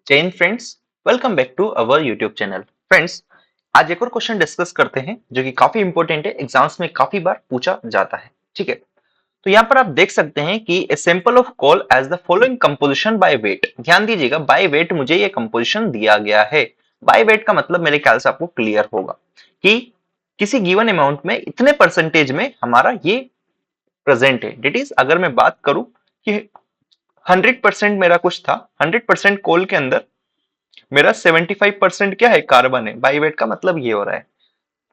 जय हिंद friends, welcome back to our YouTube channel. Friends, आज एक और क्वेश्चन डिस्कस करते हैं जो कि काफी इंपॉर्टेंट है, एग्जाम्स में काफी बार पूछा जाता है। ठीक है, तो यहाँ पर आप देख सकते हैं कि a sample of coal as the following composition by weight. ध्यान दीजिएगा, बाय वेट मुझे ये कंपोजिशन दिया गया है। बाय वेट का मतलब मेरे ख्याल से आपको क्लियर होगा कि किसी गिवन अमाउंट में इतने परसेंटेज में हमारा ये प्रेजेंट है। डेट इज, अगर मैं बात करूं कि 100% मेरा कुछ था, 100% कॉल के अंदर मेरा 75% क्या है, कार्बन है। बाई वेट का मतलब ये हो रहा है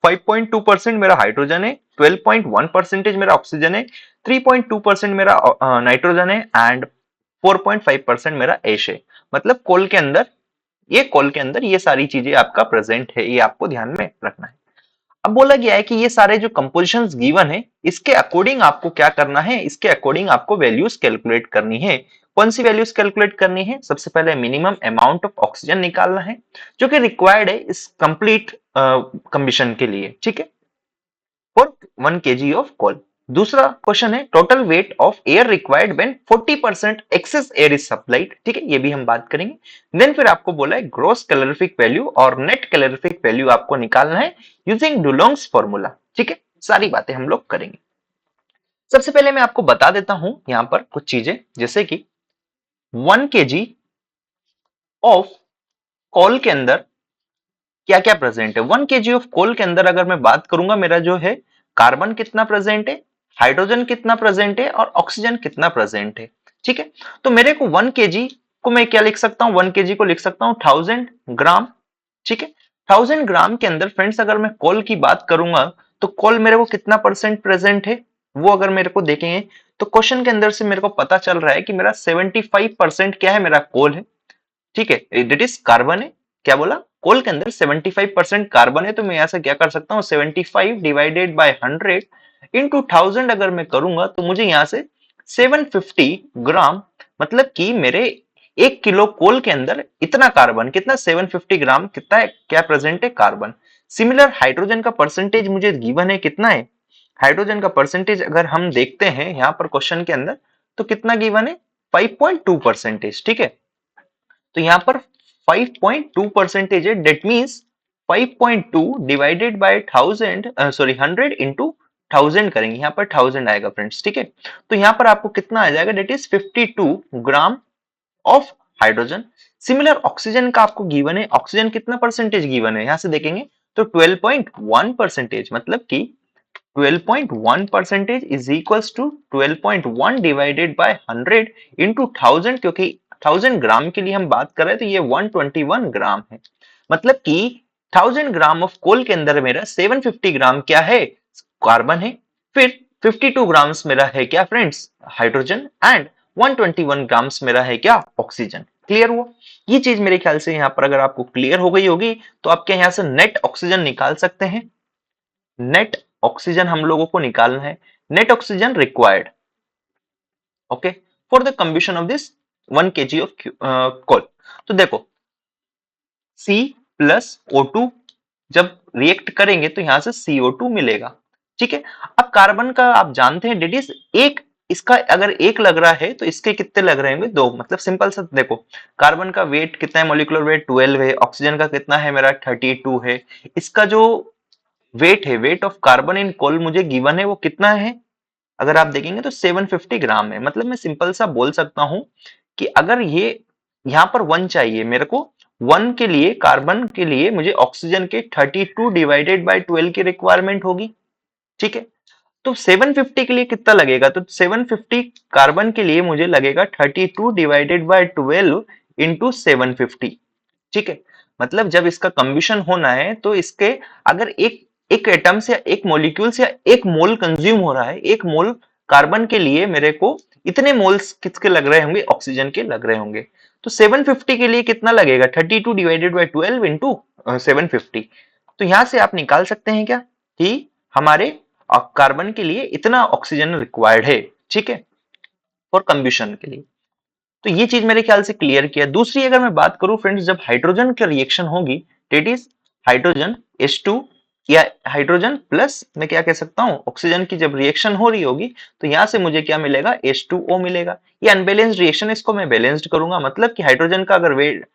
5.2% मेरा हाइड्रोजन है, 12.1% मेरा ऑक्सीजन है, 3.2% मेरा नाइट्रोजन है एंड 4.5% मेरा एश है। मतलब कॉल के अंदर ये सारी चीजें आपका प्रेजेंट है, ये आपको ध्यान में रखना है। अब बोला गया है कि ये सारे जो कंपोजिशंस गिवन है, इसके अकॉर्डिंग आपको क्या करना है, इसके अकॉर्डिंग आपको वैल्यूज कैलकुलेट करनी है। कौन सी वैल्यूज कैलकुलेट करनी है? सबसे पहले मिनिमम अमाउंट ऑफ ऑक्सीजन निकालना है जो कि रिक्वायर्ड है इस कंप्लीट कंडीशन के लिए। ठीक है, फॉर 1 kg ऑफ कॉल। दूसरा क्वेश्चन है total weight of air required when 40% excess air is supplied. ठीक है, ये भी हम बात करेंगे। देन फिर आपको बोला है ग्रॉस कैलोरीफिक वैल्यू और नेट कैलोरीफिक वैल्यू आपको निकालना है यूजिंग डुलोंग्स फॉर्मूला। ठीक है, सारी बातें हम लोग करेंगे। सबसे पहले मैं आपको बता देता हूं यहां पर कुछ चीजें, जैसे कि 1 kg ऑफ कॉल के अंदर क्या क्या प्रेजेंट है। 1 kg ऑफ कोल के अंदर अगर मैं बात करूंगा, मेरा जो है कार्बन कितना प्रेजेंट है, हाइड्रोजन कितना प्रेजेंट है और ऑक्सीजन कितना प्रेजेंट है। ठीक है, तो मेरे को 1 kg को मैं क्या लिख सकता हूं, 1 kg को लिख सकता हूं 1000 ग्राम। ठीक है, 1000 ग्राम के अंदर फ्रेंड्स अगर मैं कोल की बात करूंगा तो कोल मेरे को कितना परसेंट प्रेजेंट है, वो अगर मेरे को देखेंगे तो क्वेश्चन के अंदर से मेरे को पता चल रहा है कि मेरा 75% क्या है, मेरा कोल है। ठीक है, दैट इज कार्बन है। क्या बोला? कोल के अंदर 75% कार्बन है, तो मैं यहां से क्या कर सकता हूं, 75 डिवाइडेड बाय 100 इंटू 1000 अगर मैं करूंगा तो मुझे यहां से 750 ग्राम, मतलब कि मेरे 1 किलो कोल के अंदर इतना कार्बन, कितना 750 ग्राम कितना है, क्या प्रेजेंट है, कार्बन। सिमिलर हाइड्रोजन का परसेंटेज मुझे गिवन है, कितना है हाइड्रोजन का परसेंटेज, अगर हम देखते हैं यहां पर क्वेश्चन के अंदर तो कितना गिवन है, 5.2%। ठीक है, तो यहां पर 5.2 परसेंटेज है। That means 5.2 divided by 100 into 1000 करेंगे, यहां पर 1000 आएगा फ्रेंड्स। ठीक है, तो यहां पर आपको कितना आ जाएगा, that is 52 gram of hydrogen. Similar oxygen का आपको गिवन है, ऑक्सीजन कितना परसेंटेज गिवन है, यहां से देखेंगे तो 12.1%, मतलब कि 12.1 percentage is equals to 12.1 divided by 100 into 1000, क्योंकि 1000 ग्राम के लिए हम बात कर रहे हैं तो ये 121 ग्राम है। मतलब कि 1000 ग्राम ऑफ कोल के अंदर मेरा 750 ग्राम क्या है, कार्बन है। फिर 52 ग्राम्स मेरा है क्या फ्रेंड्स, हाइड्रोजन एंड 121 ग्राम्स मेरा है क्या, ऑक्सीजन। क्लियर हुआ? ये चीज मेरे ख्याल से यहाँ पर अगर आपको क्लियर हो गई होगी तो आपके यहाँ से नेट ऑक्सीजन निकाल सकते हैं। नेट ऑक्सीजन हम लोगों को निकालना है, net oxygen required, okay, for the combustion of this 1 kg of coal. तो देखो C प्लस O2 जब रिएक्ट करेंगे तो यहां से CO2 मिलेगा। ठीक है, अब कार्बन का आप जानते हैं डेट इज एक, इसका अगर एक लग रहा है तो इसके कितने लग रहे होंगे, दो। मतलब सिंपल सा देखो, कार्बन का वेट कितना है, मोलिकुलर वेट 12 है, ऑक्सीजन का कितना है, मेरा 32 है। इसका जो वेट है, वेट ऑफ कार्बन इन कोल मुझे गिवन है, वो कितना है, अगर आप देखेंगे तो 750 ग्राम है। मतलब मैं सिंपल सा बोल सकता हूं कि अगर ये यहां पर 1 चाहिए मेरे को, 1 के लिए, कार्बन के लिए मुझे ऑक्सीजन के 32 डिवाइडेड बाय 12 की रिक्वायरमेंट होगी। ठीक है, तो 750 के लिए कितना लगेगा, तो 750 कार्बन के लिए मुझे लगेगा 32 डिवाइडेड बाय 12 इंटू 750। ठीक है, मतलब जब इसका कंबशन होना है तो इसके अगर एक एक एटम से, एक मॉलिक्यूल से एक मोल कंज्यूम हो रहा है, एक मोल कार्बन के लिए मेरे को इतने मोल्स किसके लग रहे होंगे, ऑक्सीजन के लग रहे होंगे। तो 750 के लिए कितना लगेगा, 32 डिवाइडेड बाय 12 इंटू 750। तो यहां से आप निकाल सकते हैं क्या कि हमारे कार्बन के लिए इतना ऑक्सीजन रिक्वायर्ड है। ठीक है, फॉर कंबशन के लिए। तो ये चीज मेरे ख्याल से क्लियर किया। दूसरी अगर मैं बात करूं फ्रेंड्स, जब हाइड्रोजन की रिएक्शन होगी, डेट इज हाइड्रोजन H2 या हाइड्रोजन प्लस मैं क्या कह सकता हूं, ऑक्सीजन की जब रिएक्शन हो रही होगी तो यहां से मुझे क्या मिलेगा, H2O मिलेगा। ये अनबैलेंस्ड रिएक्शन, इसको मैं बैलेंस्ड करूंगा। मतलब कि हाइड्रोजन का अगर वेट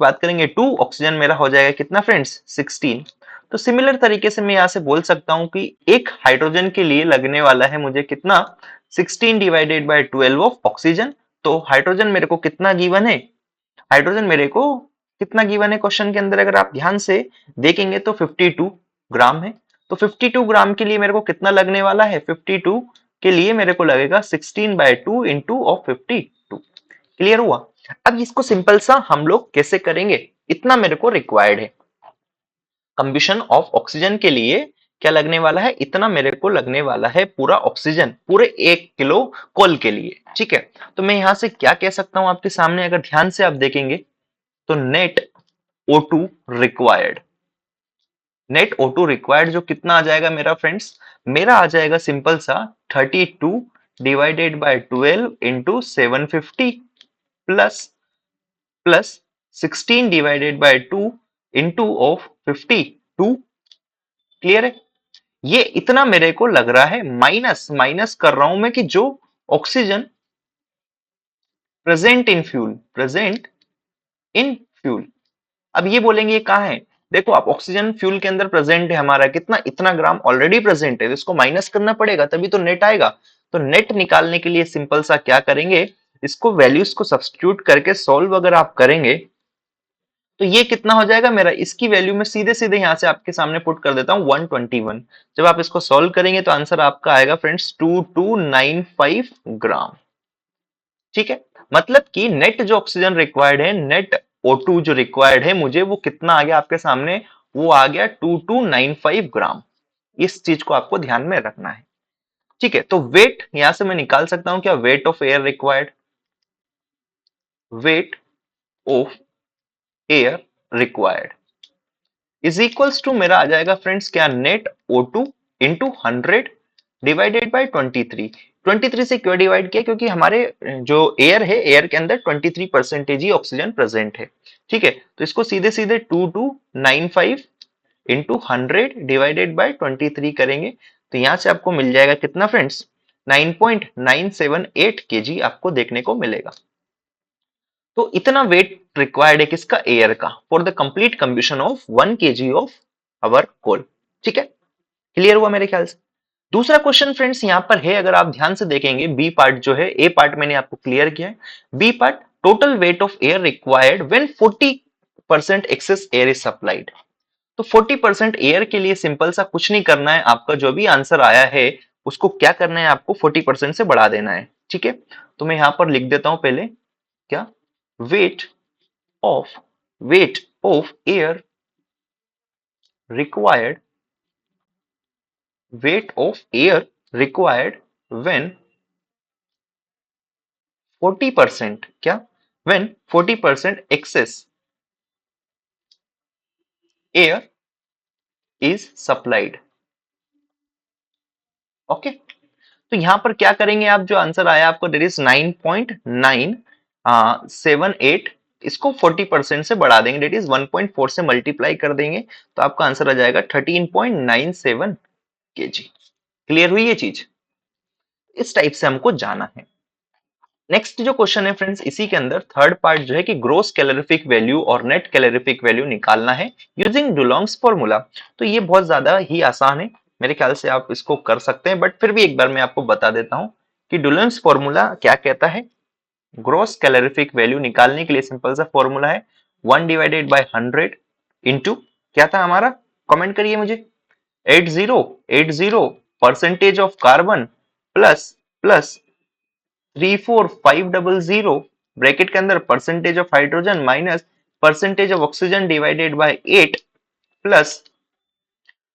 बात करेंगे 2, ऑक्सीजन मेरा हो जाएगा कितना फ्रेंड्स 16। तो सिमिलर तरीके से मैं यहाँ से बोल सकता हूँ कि एक हाइड्रोजन के लिए लगने वाला है मुझे कितना 16 डिवाइडेड बाय 12 ऑफ ऑक्सीजन। तो हाइड्रोजन मेरे को कितना गिवन है, हाइड्रोजन मेरे को कितना गिवन है क्वेश्चन के अंदर, अगर आप ध्यान से देखेंगे तो 52 ग्राम है। तो 52 ग्राम के लिए मेरे को कितना लगने वाला है, 52 के लिए मेरे को लगेगा 16/2 इंटू ऑफ 52। क्लियर हुआ। अब इसको सिंपल सा हम लोग कैसे करेंगे, इतना मेरे को रिक्वायर्ड है कंबशन ऑफ ऑक्सीजन के लिए, क्या लगने वाला है, इतना मेरे को लगने वाला है पूरा ऑक्सीजन पूरे 1 किलो कोल के लिए। ठीक है, तो मैं यहां से क्या कह सकता हूं आपके सामने, अगर ध्यान से आप देखेंगे तो net O2 required, net O2 required जो कितना आ जाएगा मेरा फ्रेंड्स, मेरा आ जाएगा सिंपल सा 32 divided by 12 into 750 plus plus 16 divided by 2 into of 52। Clear है, ये इतना मेरे को लग रहा है, माइनस माइनस कर रहा हूं मैं कि जो oxygen present in fuel, present in fuel. अब ये बोलेंगे ये कहाँ है, देखो आप ऑक्सीजन फ्यूल के अंदर प्रेजेंट है हमारा कितना, इतना ग्राम ऑलरेडी प्रेजेंट है, तो इसको माइनस करना पड़ेगा तभी तो नेट आएगा। तो नेट निकालने के लिए सिंपल सा क्या करेंगे, इसको वैल्यूज को सब्स्टिट्यूट करके सॉल्व अगर आप करेंगे तो ये कितना हो जाएगा मेरा, इसकी वैल्यू में सीधे सीधे यहां से आपके सामने पुट कर देता हूं 121। जब आप इसको सॉल्व करेंगे तो आंसर आपका आएगा फ्रेंड्स 2295 ग्राम। ठीक है, मतलब कि नेट जो ऑक्सीजन रिक्वायर्ड है, नेट O2 जो रिक्वायर्ड है मुझे, वो कितना आ गया आपके सामने, वो आ गया 2295 ग्राम। इस चीज को आपको ध्यान में रखना है। ठीक है, तो वेट यहां से मैं निकाल सकता हूं क्या, weight of air required, weight of air required is equals to मेरा आ जाएगा फ्रेंड्स क्या, net O2 into 100 divided by 23। 23 से क्यों डिवाइड किया, क्योंकि हमारे जो एयर है, एयर के अंदर 23% ही ऑक्सीजन प्रेजेंट है। ठीक है, तो इसको सीधे सीधे 2295 इंटू 100 डिवाइडेड बाई 23 करेंगे तो यहां से आपको मिल जाएगा कितना फ्रेंड्स, 9.978 केजी आपको देखने को मिलेगा। तो इतना वेट रिक्वायर्ड है किसका, एयर का, for the complete combustion of 1 kg of our coal. ठीक है, क्लियर हुआ मेरे ख्याल से। दूसरा क्वेश्चन फ्रेंड्स यहां पर है, अगर आप ध्यान से देखेंगे, बी पार्ट जो है, ए पार्ट मैंने आपको क्लियर किया है, B part total weight of air required when 40% excess air is supplied. तो 40% एयर के लिए सिंपल सा कुछ नहीं करना है, आपका जो भी आंसर आया है उसको क्या करना है, आपको 40% से बढ़ा देना है। ठीक है, तो मैं यहां पर लिख देता हूं पहले क्या, weight of weight of air required, weight of air required when 40% क्या, when 40% excess air is supplied। Okay, तो यहां पर क्या करेंगे आप, जो आंसर आया आपको दैट इज 9.978, इसको 40% से बढ़ा देंगे, दैट इज 1.4 से मल्टीप्लाई कर देंगे तो आपका आंसर आ जाएगा 13.97 केजी। क्लियर हुई ये चीज, इस टाइप से हमको जाना है। नेक्स्ट जो क्वेश्चन है फ्रेंड्स, इसी के अंदर थर्ड पार्ट जो है कि ग्रोस कैलोरीफिक वैल्यू और नेट कैलोरीफिक वैल्यू निकालना है यूजिंग डुलोंग्स फॉर्मूला। तो ये बहुत ज्यादा ही आसान है, मेरे ख्याल से आप इसको कर सकते हैं, बट फिर भी एक बार मैं आपको बता देता हूं कि डुलोंग्स फॉर्मूला क्या कहता है। ग्रोस कैलोरीफिक वैल्यू निकालने के लिए सिंपल सा फॉर्मूला है 1 डिवाइडेड बाय 100 इंटू क्या था हमारा, कमेंट करिए मुझे, 80 percentage of carbon plus plus 34500 bracket के अंदर percentage of hydrogen minus percentage of oxygen divided by 8 plus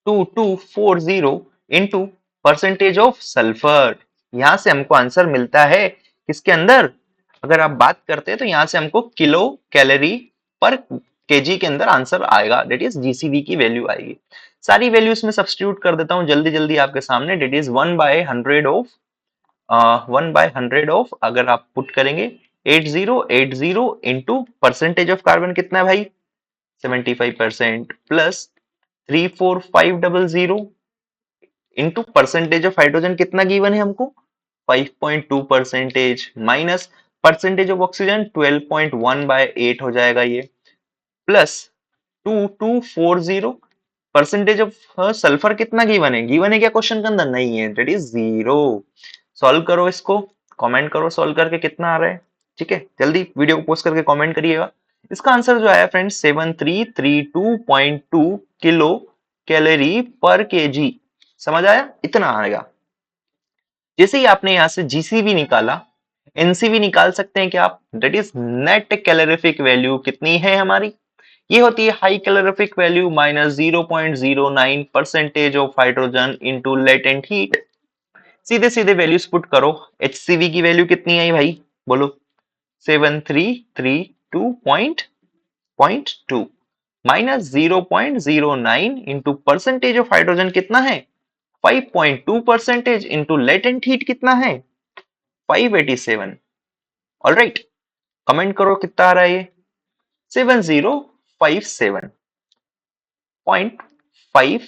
2240 into percentage of sulphur. यहां से हमको आंसर मिलता है किसके अंदर, अगर आप बात करते हैं तो यहां से हमको किलो कैलोरी पर केजी के अंदर आंसर आएगा, डेट इज जीसीवी की वैल्यू आएगी। सारी वैल्यूज में सब्स्टिट्यूट कर देता हूं जल्दी जल्दी आपके सामने, डेट इज 1/100 ऑफ 1/100 ऑफ, अगर आप पुट करेंगे 8080 इंटू परसेंटेज ऑफ कार्बन कितना है भाई 75% plus 34500 into percentage of hydrogen कितना गिवन है हमको 5.2 percentage minus percentage of oxygen 12.1/8 हो जाएगा ये, प्लस 2240 परसेंटेज ऑफ सल्फर कितना गिवन है? गिवन है क्या क्वेश्चन के अंदर? नहीं है, दैट इज 0। सॉल्व करो इसको, कमेंट करो सॉल्व करके कितना आ रहा है। ठीक है, जल्दी वीडियो को पोस्ट करके कमेंट करिएगा। इसका आंसर जो आया फ्रेंड्स 7332.2 किलो कैलोरी पर केजी। समझ आया? इतना आएगा। जैसे ही आपने यहां से जीसीवी निकाला, एनसीवी निकाल सकते हैं क्या आप? That is net calorific value कितनी है हमारी? ये होती है high calorific value minus 0.09 percentage of hydrogen into latent heat. सीधे सीधे वैल्यूज पुट करो। एचसीवी की वैल्यू कितनी आई भाई? बोलो। 7332.2 minus 0.09 into percentage of hydrogen कितना है? 5.2 परसेंटेज इंटू लेटेंट हीट कितना है? 587। ऑल राइट, कमेंट करो कितना आ रहा है ये? 7057.5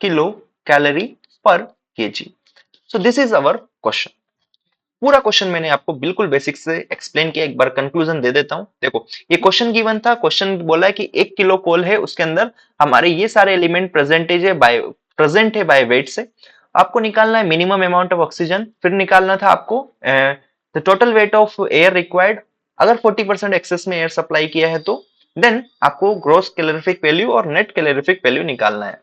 किलो कैलोरी पर KG. So this is our question. पूरा क्वेश्चन मैंने आपको बिल्कुल बेसिक से एक्सप्लेन किया, एक बार कंक्लूजन दे देता हूं। देखो, ये क्वेश्चन गिवन था, क्वेश्चन बोला है कि 1 किलो कोल है, उसके अंदर हमारे ये सारे एलिमेंट प्रेजेंट है बाय वेट से। आपको निकालना है मिनिमम अमाउंट ऑफ ऑक्सीजन, फिर निकालना था आपको the total weight of air required. अगर 40% एक्सेस में एयर सप्लाई किया है तो देन आपको ग्रॉस कैलोरीफिक वैल्यू और नेट कैलोरीफिक वैल्यू निकालना है।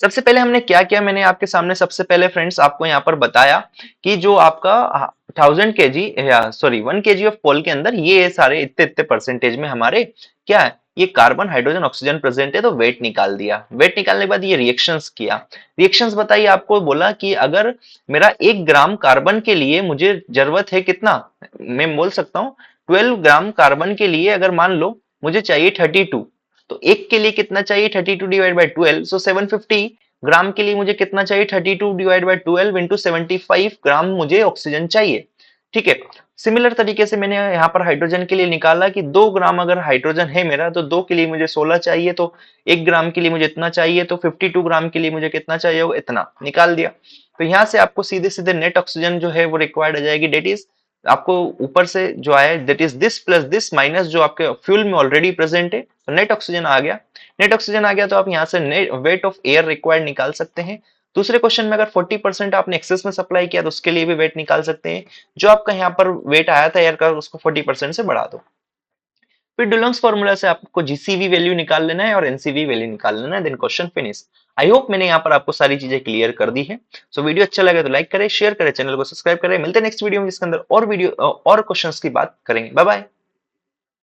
सबसे पहले हमने क्या किया, मैंने आपके सामने सबसे पहले फ्रेंड्स आपको यहाँ पर बताया कि जो आपका 1000 kg या सॉरी 1 kg ऑफ कोल के अंदर ये सारे इतने इतने परसेंटेज में हमारे क्या है, ये कार्बन हाइड्रोजन ऑक्सीजन प्रेजेंट है, तो वेट निकाल दिया। वेट निकालने के बाद ये रिएक्शंस किया। रिएक्शंस बताइए, आपको बोला कि अगर मेरा 1 ग्राम कार्बन के लिए मुझे जरूरत है कितना, मैं बोल सकता हूँ 12 ग्राम कार्बन के लिए अगर मान लो मुझे चाहिए 32, तो एक के लिए कितना चाहिए? 32 डिवाइड बाई 12, सो 750 ग्राम के लिए मुझे कितना चाहिए? 32 डिवाइड बाई 12 इंटू 75 ग्राम मुझे ऑक्सीजन चाहिए। ठीक है, सिमिलर तरीके से मैंने यहाँ पर हाइड्रोजन के लिए निकाला कि 2 ग्राम अगर हाइड्रोजन है मेरा, तो 2 के लिए मुझे 16 चाहिए, तो 1 ग्राम के लिए मुझे इतना चाहिए, तो 52 ग्राम के लिए मुझे कितना चाहिए? वो इतना निकाल दिया। तो यहाँ से आपको सीधे सीधे नेट ऑक्सीजन जो है वो रिक्वायर्ड आ जाएगी, डेट इज आपको ऊपर से जो आया that is this plus this minus जो आपके फ्यूल में ऑलरेडी प्रेजेंट है, तो नेट ऑक्सीजन आ गया। नेट ऑक्सीजन आ गया तो आप यहाँ से वेट ऑफ एयर रिक्वायर्ड निकाल सकते हैं। दूसरे क्वेश्चन में अगर 40% आपने एक्सेस में सप्लाई किया तो उसके लिए भी वेट निकाल सकते हैं। जो आपका यहाँ पर वेट आया था एयर का, उसको 40% से बढ़ा दो। फिर डुलॉन्ग्स फॉर्मूला से आपको जीसीवी वैल्यू निकाल लेना है और एनसीवी वैल्यू निकाल लेना है, then question finish. I hope मैंने यहाँ पर आपको सारी चीजें क्लियर कर दी है। सो वीडियो अच्छा लगे तो लाइक करें, शेयर करें, चैनल को सब्सक्राइब करें। मिलते हैं नेक्स्ट वीडियो में, जिसके अंदर और वीडियो और क्वेश्चंस की बात करेंगे। Bye bye.